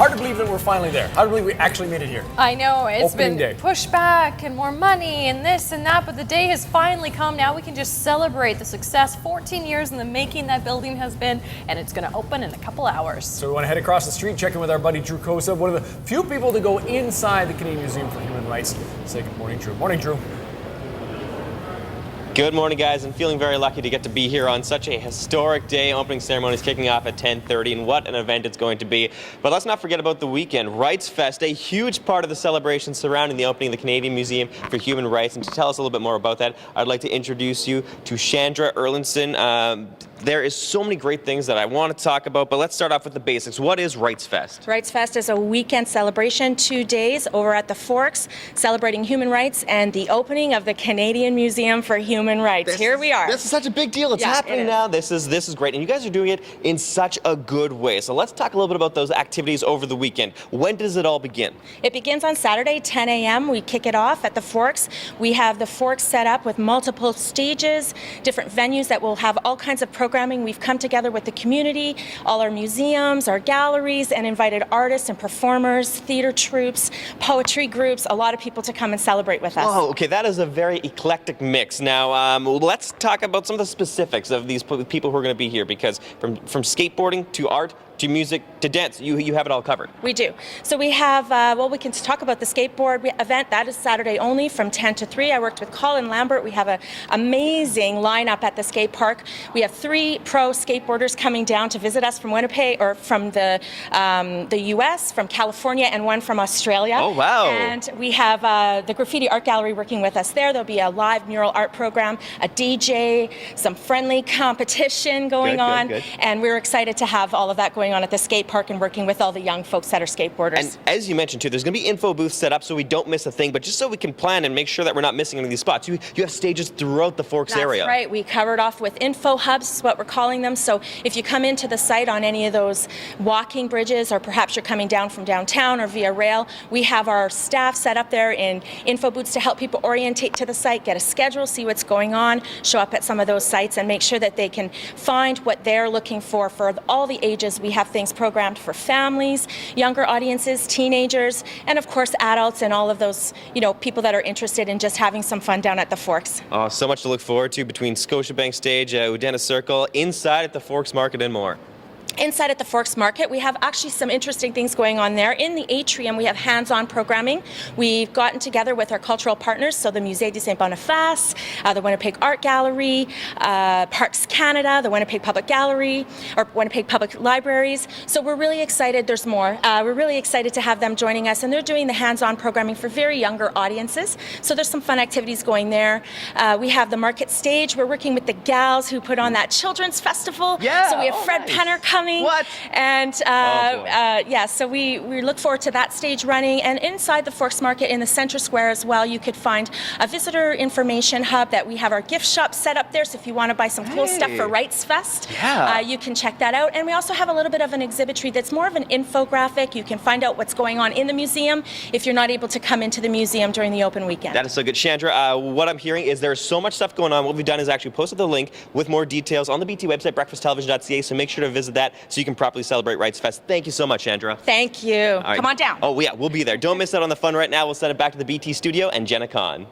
hard to believe that we're finally there. Hard to believe we actually made it here. I know, it's Opening been day. pushed back and more money and this and that, but the day has finally come. Now we can just celebrate the success. 14 years in the making that building has been, and it's going to open in a couple hours. So we want to head across the street, check in with our buddy Drew Kosa, one of the few people to go inside the Canadian Museum for Human Rights. Say good morning, Drew. Morning, Drew. Good morning, guys. I'm feeling very lucky to get to be here on such a historic day. Opening ceremony is kicking off at 10:30, and what an event it's going to be. But let's not forget about the weekend. RightsFest, a huge part of the celebration surrounding the opening of the Canadian Museum for Human Rights. And to tell us a little bit more about that, I'd like to introduce you to CHANDRA ERLENDSON. There is so many great things that I want to talk about, but let's start off with the basics. What is RightsFest? RightsFest is a weekend celebration, 2 days over at the Forks, celebrating human rights and the opening of the Canadian Museum for Human Rights. Here we are. This is such a big deal. It's happening now. This is great, and you guys are doing it in such a good way. So let's talk a little bit about those activities over the weekend. When does it all begin? It begins on Saturday, 10 a.m. We kick it off at the Forks. We have the Forks set up with multiple stages, different venues that will have all kinds of programming. We've come together with the community, all our museums, our galleries, and invited artists and performers, theater troupes, poetry groups, a lot of people to come and celebrate with us. Oh, okay, that is a very eclectic mix. Now, let's talk about some of the specifics of these people who are going to be here, because from skateboarding to art to music to dance, you have it all covered. We do. So we have, well, we can talk about the skateboard event. That is Saturday only from 10 to 3. I worked with Colin Lambert. We have an amazing lineup at the skate park. We have 3 pro skateboarders coming down to visit us from Winnipeg, or from the U.S., from California, and one from Australia. Oh, wow. And we have the Graffiti Art Gallery working with us there. There'll be a live mural art program, a DJ, some friendly competition going on. Good. And we're excited to have all of that going on at the skate park and working with all the young folks that are skateboarders. And as you mentioned too, there's going to be info booths set up so we don't miss a thing, but just so we can plan and make sure that we're not missing any of these spots. You have stages throughout the Forks area. That's right. We covered off with info hubs, is what we're calling them. So if you come into the site on any of those walking bridges, or perhaps you're coming down from downtown or via rail, we have our staff set up there in info booths to help people orientate to the site, get a schedule, see what's going on, show up at some of those sites and make sure that they can find what they're looking for all the ages. We have things programmed for families, younger audiences, teenagers, and of course adults, and all of those, people that are interested in just having some fun down at the Forks. Oh, so much to look forward to between Scotiabank Stage, Udena Circle, inside at the Forks Market, and more. Inside at the Forks Market, we have actually some interesting things going on there. In the atrium, we have hands-on programming. We've gotten together with our cultural partners, so the Musée de Saint-Boniface, the Winnipeg Art Gallery, Parks Canada, the Winnipeg Public Gallery, or Winnipeg Public Libraries. So we're really excited. There's more. We're really excited to have them joining us, and they're doing the hands-on programming for very younger audiences. So there's some fun activities going there. We have the Market Stage. We're working with the gals who put on that Children's Festival. Yeah. So we have Fred Penner coming. What? And yeah, so we look forward to that stage running. And inside the Forks Market in the Centre Square as well, you could find a visitor information hub that we have our gift shop set up there. So if you want to buy some cool stuff for RightsFest, you can check that out. And we also have a little bit of an exhibitory that's more of an infographic. You can find out what's going on in the museum if you're not able to come into the museum during the open weekend. That is so good. CHANDRA, what I'm hearing is there's so much stuff going on. What we've done is actually posted the link with more details on the BT website, breakfasttelevision.ca, so make sure to visit that so you can properly celebrate RightsFest. Thank you so much, CHANDRA. Thank you. Come on down. Oh, yeah, we'll be there. Don't miss out on the fun right now. We'll send it back to the BT studio and Jenna Kahn.